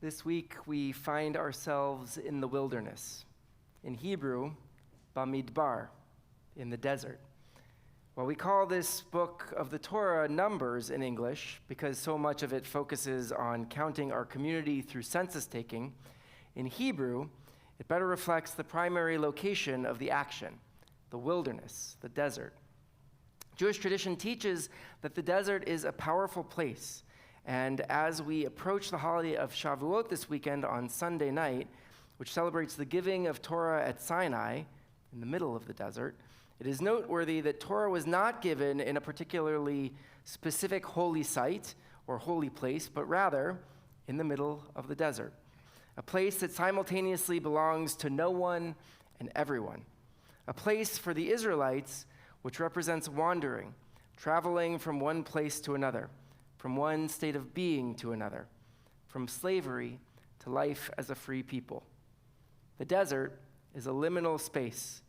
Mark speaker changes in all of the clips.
Speaker 1: This week we find ourselves in the wilderness. In Hebrew, Bamidbar, in the desert. Well, we call this book of the Torah Numbers in English because so much of it focuses on counting our community through census taking. In Hebrew, it better reflects the primary location of the action, the wilderness, the desert. Jewish tradition teaches that the desert is a powerful place. And as we approach the holiday of Shavuot this weekend on Sunday night, which celebrates the giving of Torah at Sinai, in the middle of the desert, it is noteworthy that Torah was not given in a particularly specific holy site or holy place, but rather in the middle of the desert, a place that simultaneously belongs to no one and everyone, a place for the Israelites which represents wandering, traveling from one place to another, from one state of being to another, from slavery to life as a free people. The desert is a liminal space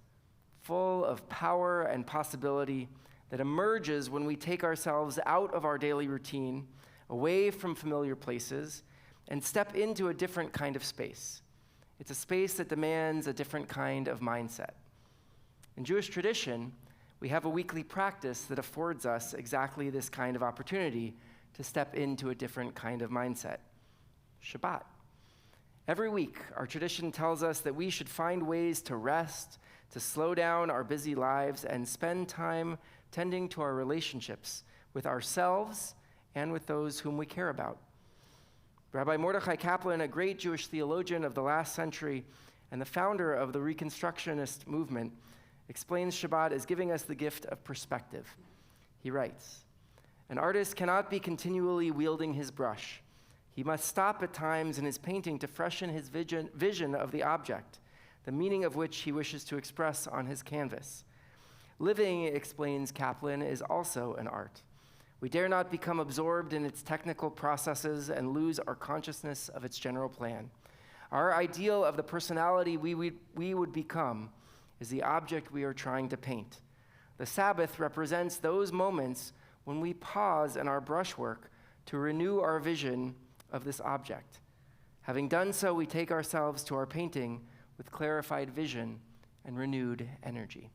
Speaker 1: full of power and possibility that emerges when we take ourselves out of our daily routine, away from familiar places, and step into a different kind of space. It's a space that demands a different kind of mindset. In Jewish tradition, we have a weekly practice that affords us exactly this kind of opportunity to step into a different kind of mindset. Shabbat. Every week, our tradition tells us that we should find ways to rest, to slow down our busy lives, and spend time tending to our relationships with ourselves and with those whom we care about. Rabbi Mordechai Kaplan, a great Jewish theologian of the last century and the founder of the Reconstructionist movement, explains Shabbat as giving us the gift of perspective. He writes, "An artist cannot be continually wielding his brush. He must stop at times in his painting to freshen his vision of the object, the meaning of which he wishes to express on his canvas. Living," explains Kaplan, "is also an art. We dare not become absorbed in its technical processes and lose our consciousness of its general plan. Our ideal of the personality we would become is the object we are trying to paint. The Sabbath represents those moments when we pause in our brushwork to renew our vision of this object. Having done so, we take ourselves to our painting with clarified vision and renewed energy."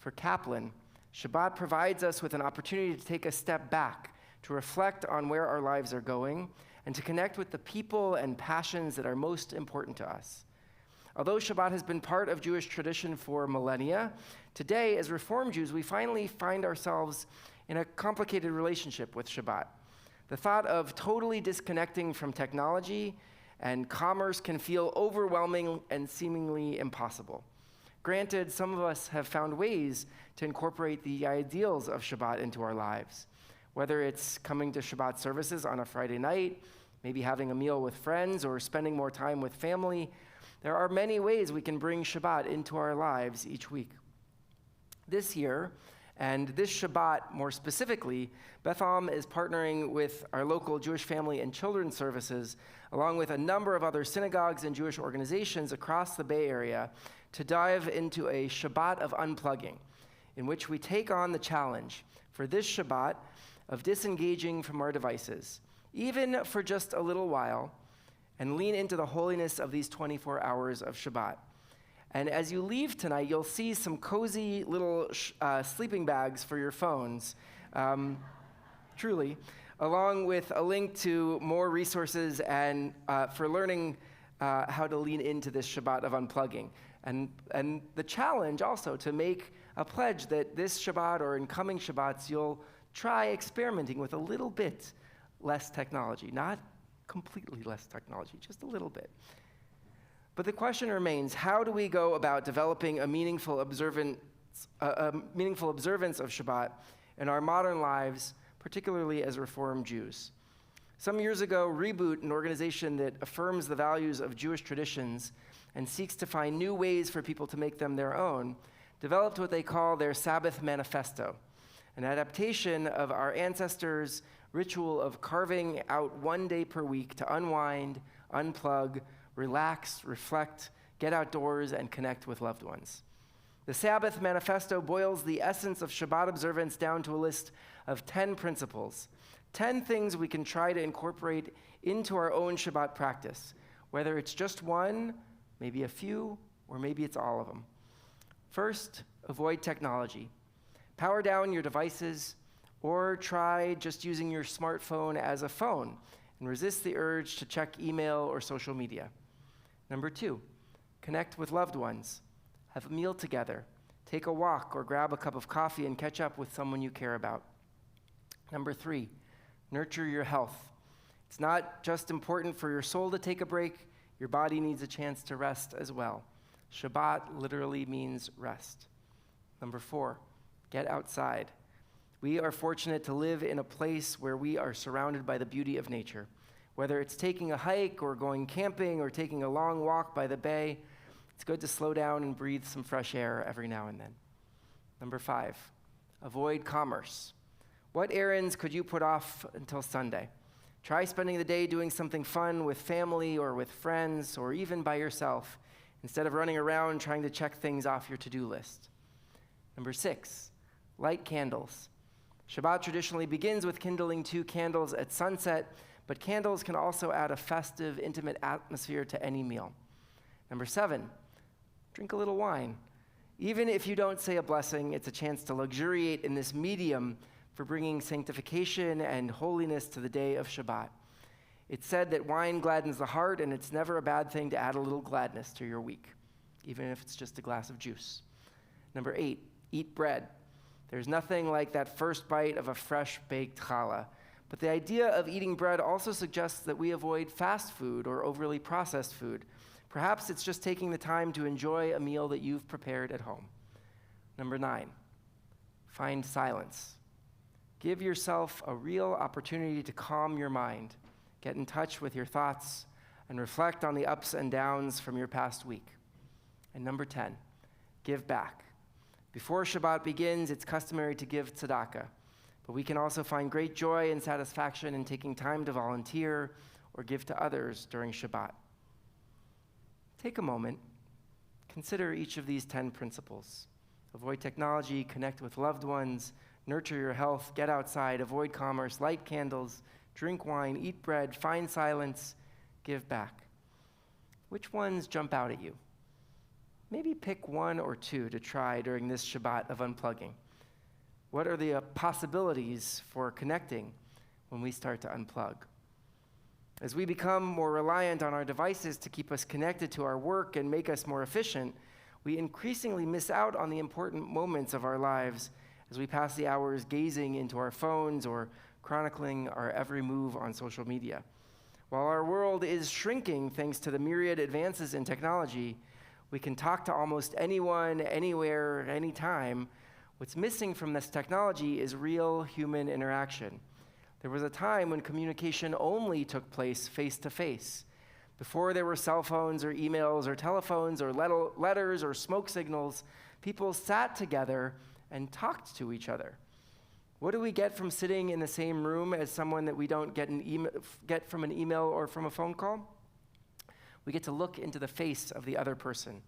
Speaker 1: For Kaplan, Shabbat provides us with an opportunity to take a step back, to reflect on where our lives are going, and to connect with the people and passions that are most important to us. Although Shabbat has been part of Jewish tradition for millennia, today, as Reform Jews, we finally find ourselves in a complicated relationship with Shabbat. The thought of totally disconnecting from technology and commerce can feel overwhelming and seemingly impossible. Granted, some of us have found ways to incorporate the ideals of Shabbat into our lives, whether it's coming to Shabbat services on a Friday night, maybe having a meal with friends, or spending more time with family. There are many ways we can bring Shabbat into our lives each week. This year, and this Shabbat more specifically, Beth Am is partnering with our local Jewish Family and Children's Services, along with a number of other synagogues and Jewish organizations across the Bay Area, to dive into a Shabbat of unplugging, in which we take on the challenge for this Shabbat of disengaging from our devices, even for just a little while, and lean into the holiness of these 24 hours of Shabbat. And as you leave tonight, you'll see some cozy little sleeping bags for your phones, truly, along with a link to more resources and for learning how to lean into this Shabbat of unplugging. And the challenge also to make a pledge that this Shabbat or in coming Shabbats, you'll try experimenting with a little bit less technology, not completely less technology, just a little bit. But the question remains, how do we go about developing a meaningful observance of Shabbat in our modern lives, particularly as Reformed Jews? Some years ago, Reboot, an organization that affirms the values of Jewish traditions and seeks to find new ways for people to make them their own, developed what they call their Sabbath Manifesto, an adaptation of our ancestors' ritual of carving out one day per week to unwind, unplug, relax, reflect, get outdoors, and connect with loved ones. The Sabbath Manifesto boils the essence of Shabbat observance down to a list of 10 principles, 10 things we can try to incorporate into our own Shabbat practice, whether it's just one, maybe a few, or maybe it's all of them. First, avoid technology. Power down your devices, or try just using your smartphone as a phone and resist the urge to check email or social media. Number 2, connect with loved ones. Have a meal together. Take a walk or grab a cup of coffee and catch up with someone you care about. Number 3, nurture your health. It's not just important for your soul to take a break, your body needs a chance to rest as well. Shabbat literally means rest. Number 4, get outside. We are fortunate to live in a place where we are surrounded by the beauty of nature. Whether it's taking a hike or going camping or taking a long walk by the bay, it's good to slow down and breathe some fresh air every now and then. Number 5, avoid commerce. What errands could you put off until Sunday? Try spending the day doing something fun with family or with friends or even by yourself, instead of running around trying to check things off your to-do list. Number 6, light candles. Shabbat traditionally begins with kindling 2 candles at sunset, but candles can also add a festive, intimate atmosphere to any meal. Number 7, drink a little wine. Even if you don't say a blessing, it's a chance to luxuriate in this medium for bringing sanctification and holiness to the day of Shabbat. It's said that wine gladdens the heart, and it's never a bad thing to add a little gladness to your week, even if it's just a glass of juice. Number 8, eat bread. There's nothing like that first bite of a fresh baked challah, but the idea of eating bread also suggests that we avoid fast food or overly processed food. Perhaps it's just taking the time to enjoy a meal that you've prepared at home. Number 9, find silence. Give yourself a real opportunity to calm your mind, get in touch with your thoughts, and reflect on the ups and downs from your past week. And number 10, give back. Before Shabbat begins, it's customary to give tzedakah, but we can also find great joy and satisfaction in taking time to volunteer or give to others during Shabbat. Take a moment, consider each of these 10 principles. Avoid technology, connect with loved ones, nurture your health, get outside, avoid commerce, light candles, drink wine, eat bread, find silence, give back. Which ones jump out at you? Maybe pick 1 or 2 to try during this Shabbat of unplugging. What are the possibilities for connecting when we start to unplug? As we become more reliant on our devices to keep us connected to our work and make us more efficient, we increasingly miss out on the important moments of our lives as we pass the hours gazing into our phones or chronicling our every move on social media. While our world is shrinking thanks to the myriad advances in technology, we can talk to almost anyone, anywhere, anytime. What's missing from this technology is real human interaction. There was a time when communication only took place face-to-face. Before there were cell phones or emails or telephones or letters or smoke signals, people sat together and talked to each other. What do we get from sitting in the same room as someone that we don't get from an email or from a phone call? We get to look into the face of the other person.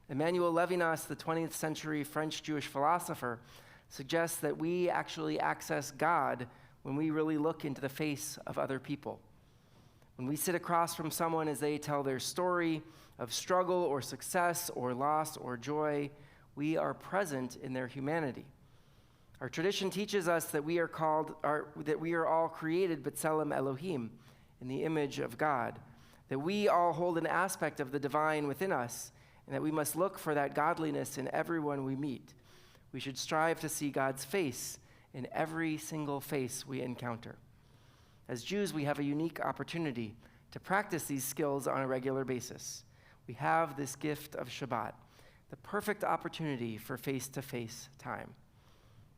Speaker 1: Emmanuel Levinas, the 20th century French Jewish philosopher, suggests that we actually access God when we really look into the face of other people. When we sit across from someone as they tell their story of struggle or success or loss or joy, we are present in their humanity. Our tradition teaches us that we are all created b'tselem Elohim, in the image of God, that we all hold an aspect of the divine within us, and that we must look for that godliness in everyone we meet. We should strive to see God's face in every single face we encounter. As Jews, we have a unique opportunity to practice these skills on a regular basis. We have this gift of Shabbat, the perfect opportunity for face-to-face time.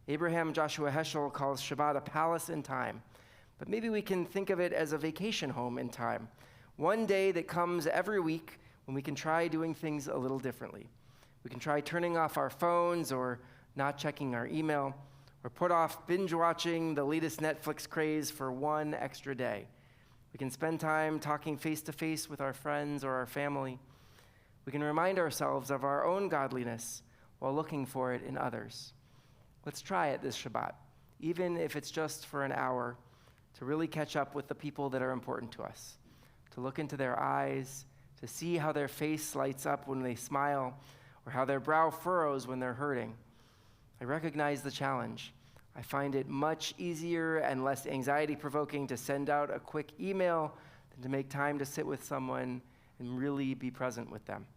Speaker 1: Abraham Joshua Heschel calls Shabbat a palace in time, but maybe we can think of it as a vacation home in time. One day that comes every week when we can try doing things a little differently. We can try turning off our phones or not checking our email, or put off binge-watching the latest Netflix craze for 1 extra day. We can spend time talking face-to-face with our friends or our family. We can remind ourselves of our own godliness while looking for it in others. Let's try it this Shabbat, even if it's just for an hour, to really catch up with the people that are important to us, to look into their eyes, to see how their face lights up when they smile, or how their brow furrows when they're hurting. I recognize the challenge. I find it much easier and less anxiety-provoking to send out a quick email than to make time to sit with someone and really be present with them.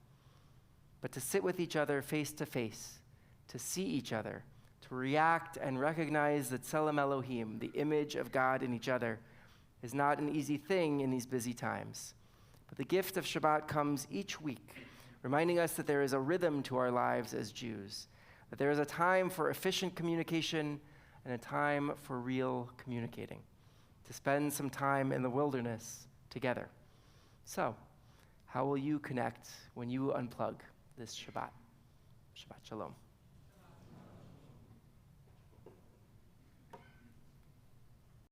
Speaker 1: But to sit with each other face to face, to see each other, to react and recognize the Tselem Elohim, the image of God in each other, is not an easy thing in these busy times. But the gift of Shabbat comes each week, reminding us that there is a rhythm to our lives as Jews, that there is a time for efficient communication and a time for real communicating, to spend some time in the wilderness together. So, how will you connect when you unplug this Shabbat? Shabbat Shalom.